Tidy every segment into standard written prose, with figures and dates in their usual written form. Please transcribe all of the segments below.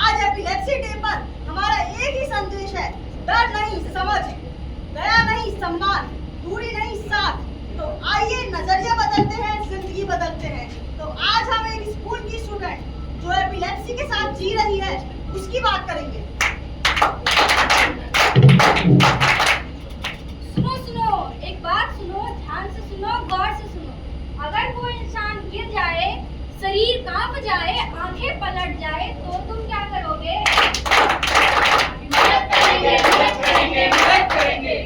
आज epilepsy day पर हमारा एक ही संदेश है, डर नहीं समझ, दया नहीं सम्मान, दूरी नहीं साथ। तो आइए नजरिया बदलते हैं, जिंदगी बदलते हैं। तो आज हम एक स्कूल की स्टूडेंट जो एपिलेप्सी के साथ जी रही है उसकी बात करेंगे। सुनो सुनो, एक बात सुनो, ध्यान से सुनो, गौर से सुनो। अगर कोई इंसान गिर जाए, शरीर कांप जाए, आंखें पलट जाए, तो तुम क्या करोगे? मदद करेंगे।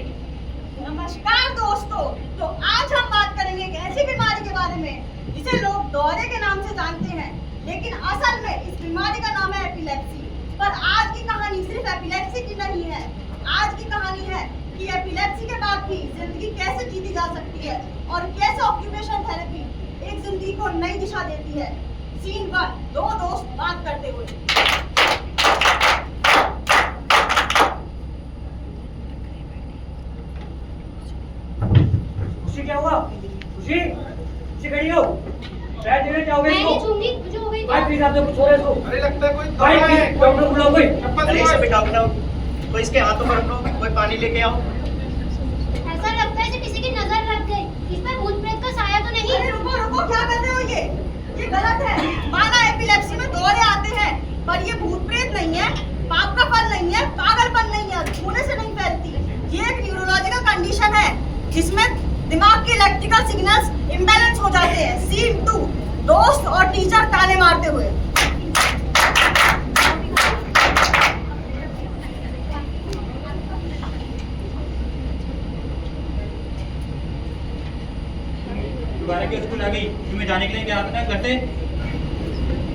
नमस्कार दोस्तों, तो आज हम बात करेंगे एक ऐसी बीमारी के बारे में जिसे लोग दौरे के नाम से जानते हैं, लेकिन असल में इस बीमारी का नाम है एपिलेप्सी। पर आज की कहानी सिर्फ एपिलेप्सी की नहीं है। आज की कहानी है कि एपिलेप्सी के बाद भी जिंदगी कैसे जीती जा सकती है और कैसे ऑक्यूपेशनल थेरेपी एक जिंदगी को नई दिशा देती है। सीन 1, दो दोस्त बात करते हुए। खुशी क्या हुआ? खुशी खड़ी हो। बैठ जगह क्या हो गया मैं इसको? नहीं छूंगी, मुझे हो गई भाई प्लीज आप लोग कुछ हो रहा है इसको। अरे लगता है कोई भाई दवा है। प्लीज डॉक्टर बुलाओ कोई। अरे इसे बिठाओ, कोई इसके हाथों में रखो, कोई पानी लेके आओ। ऐसा लगता है जैसे किसी की नजर लग गई। इस पर भूत प्रेत का साया तो नहीं? अरे रुको रुको, क्या कर रहे हो? ये गलत है। माना एपिलेप्सी में दौरे आते हैं, पर ये भूत प्रेत नहीं है, पाप का फल नहीं है, पागलपन नहीं है, छूने से नहीं फैलती। ये एक न्यूरोलॉजिकल कंडीशन है जिसमें दिमाग के इलेक्ट्रिकल सिग्नल्स इम्बैलेंस हो जाते हैं। सीन 2, दोस्त और टीचर ताने मारते हुए। दोबारा के स्कूल आ गई, तुम्हें जाने के लिए क्या आता है घर से?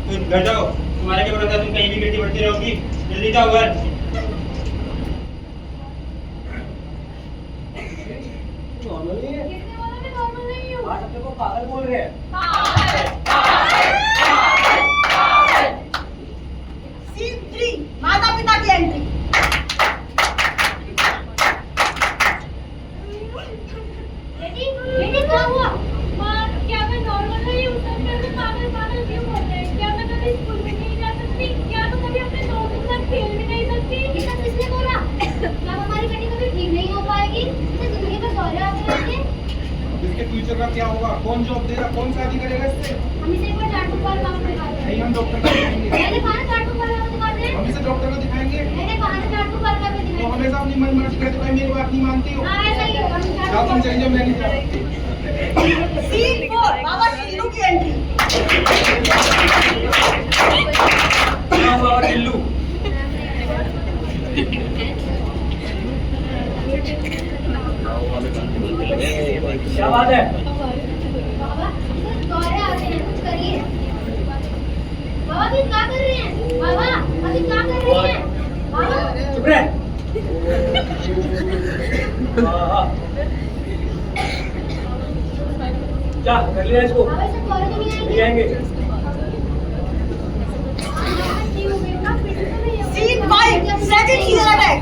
तुम घर जाओ, तुम्हारे क्या भरोसा तुम कहीं भी गिरती पड़ती रहोगी। जल्दी जाओ घर। नॉर्मल नहीं है। गिरने वाला मैं नॉर्मल नहीं हूँ। आप अपने को पागल बोल रहे हैं। सीन 3, माता पिता की एंट्री। बेटी क्या हुआ? माँ, क्या मैं नॉर्मल नहीं हूँ? सब मेरे पागल पागल क्यों बोलते हैं? क्या मैं कभी स्कूल में नहीं जा सकती? क्या तो कभी अपने दोस्तों के साथ खेल भी नहीं सकती? ये सब किसने बोला? क्या हमारी बेटी कभी ठीक नहीं हो पाएगी? इसे जिंदगी का दौरे आते रहेंगे। इसके फ्यूचर का क्या होगा? कौन जॉब देगा? कौन शादी करेगा इससे? हम इसे एक बार डांटू पर काम दिखाते हैं। नहीं, हम डॉक्टर को दिखाएंगे। मैंने कहा ना डांटू पर काम दिखाते हैं। हम इसे डॉक्टर को दिखाएंगे। मैंने कहा ना डांटू पर काम तो दिखाते हमेशा अपनी मन मर्जी करते हो, मेरी बात नहीं मानती हो। हाँ ऐसा ही होगा। जाओ तुम चली जाओ, मैं नहीं जाऊँ। सीन 4, बाबा टिल्लू की एंट्री। हाँ बाबा टिल्लू। क्या बात है? बाबा दौरे आते हैं, कुछ करिए। बाबा अभी क्या कर रहे हैं? बाबा अभी क्या कर रही हैं? बाबा चुप रहे। हाँ। क्या कर लिया इसको? बाबा इसे दौरे तो नहीं नहीं आएंगे। आएंगे। Scene 5, second here attack.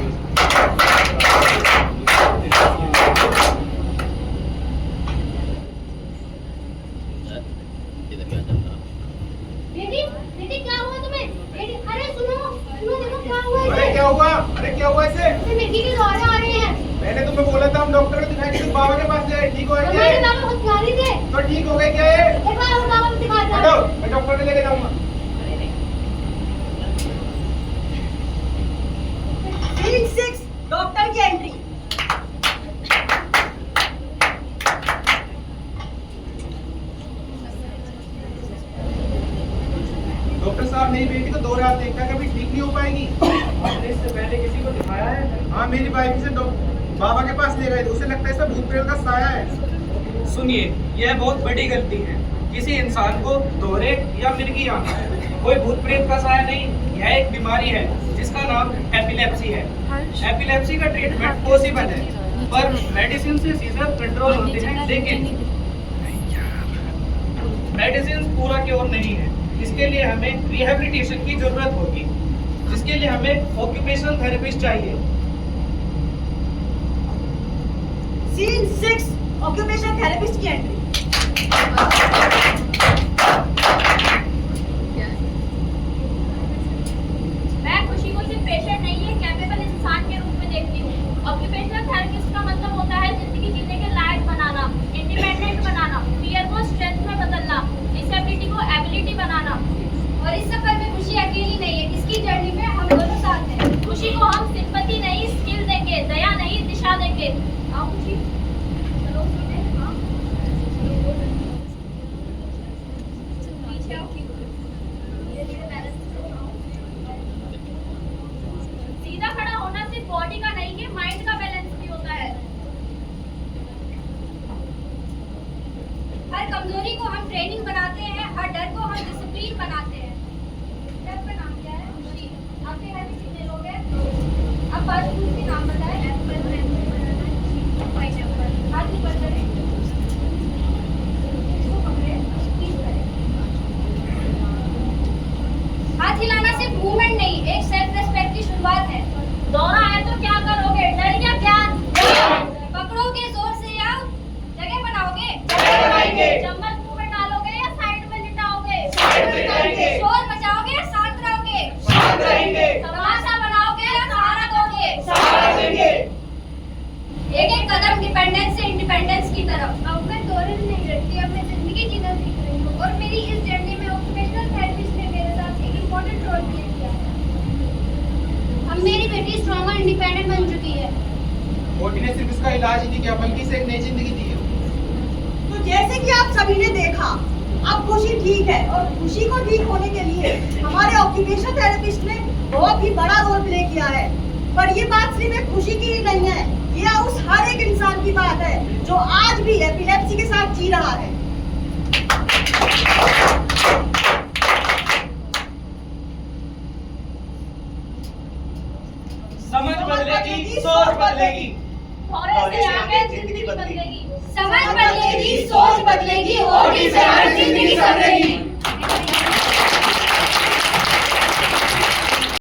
बेटी बेटी क्या हुआ तुम्हें? बेटी अरे सुनो सुनो, देखो क्या हुआ अरे इसे? क्या हुआ? अरे क्या हुआ इसे? इसे मिट्टी के दौरे आ रहे हैं। मैंने तुम्हें बोला था हम डॉक्टर को दिखाएंगे, तुम बाबा के पास जाए, ठीक हो गए हमारे क्या? बाबा हथियारी थे। तो ठीक हो गए क्या ये? एक बार हम बाबा को दिखाते हटो, हैं। मैं डॉक्टर को लेके जाऊंगा। सीन 6, डॉक्टर की एंट्री। डॉक्टर साहब मेरी बेटी को 2 रात देखा, कभी ठीक नहीं हो पाएगी। आपने इससे पहले किसी को दिखाया है? हाँ, मेरी वाइफ से बाबा के पास ले गए थे, उसे लगता है सब भूत प्रेत का साया है। सुनिए, यह बहुत बड़ी गलती है। किसी इंसान को दौरे या मिर्गी आना कोई भूत प्रेत का साया नहीं, यह एक बीमारी है जिसका नाम एपिलेप्सी है। एपिलेप्सी का ट्रीटमेंट पॉसिबल है, पर मेडिसिन से सीजर कंट्रोल होते हैं, लेकिन मेडिसिन पूरा क्योर नहीं है। इसके लिए हमें रिहैबिलिटेशन की जरूरत होगी, जिसके लिए हमें ऑक्यूपेशनल थेरेपिस्ट चाहिए। सीन 6, ऑक्यूपेशनल थेरेपिस्ट की एंट्री। खुशी बनाना। और इस सफर में खुशी अकेली नहीं है, इसकी जर्नी में हम दोनों साथ हैं। खुशी को हम सिंपैथी नहीं स्किल देंगे, दया नहीं दिशा देंगे। आओ खुशी, चलो सीधे, हाँ। पीछे आओ। धीरे-धीरे बैलेंस करो। सीधा खड़ा होना सिर्फ बॉडी का नहीं है, माइंड का बैलेंस भी होता है। हर कमजोरी को हम ट्रेनिंग बनाते हैं, हर डर को हम डिसिप्लिन बनाते हैं। आपका नाम क्या है? खुशी। आपके घर में कितने लोग हैं? आप 5 फ्रूट के नाम बताएं। एप्पल, मैंगो, बनाना, पाइनएप्पल। हाथ ऊपर करें। इसको पकड़े, स्क्वीज करें। हाथ हिलाना सिर्फ मूवमेंट नहीं, एक सेल्फ रिस्पेक्ट की शुरुआत है। दौरा है तो क्या करोगे? डर या ज्ञान? पकड़ोगे जोर से या जगह बनाओगे? चम्मच मुंह में डालोगे या साइड में लिटाओगे? शोर मचाओगे या शांत रहोगे? तमाशा बनाओगे या सहारा दोगे? एक कदम डिपेंडेंस से इंडिपेंडेंस की तरफ। अब मैं दौरे में नहीं रहती, अब मैं जिंदगी जीना सीख रही हूँ। और मेरी इस जर्नी में ऑक्यूपेशनल थेरेपिस्ट ने मेरे साथ एक इम्पोर्टेंट रोल प्ले किया है। अब मेरी बेटी स्ट्रॉन्ग और इंडिपेंडेंट बन चुकी है। मोदी ने सिर्फ इसका इलाज ही नहीं किया बल्कि इसे एक नई जिंदगी दी है। तो जैसे कि आप सभी ने देखा, अब खुशी ठीक है और खुशी को ठीक होने के लिए हमारे ऑक्यूपेशनल थेरेपिस्ट ने बहुत ही बड़ा रोल प्ले किया है। पर ये बात सिर्फ एक खुशी की ही नहीं है, ये उस हर एक इंसान की बात है जो आज भी एपिलेप्सी के साथ जी रहा है। समझ बदलेगी, सोच बदलेगी। दौरे से आगे जिंदगी बदलेगी। समझ बदलेगी, सोच बदलेगी और इसे हर जिंदगी बदलेगी।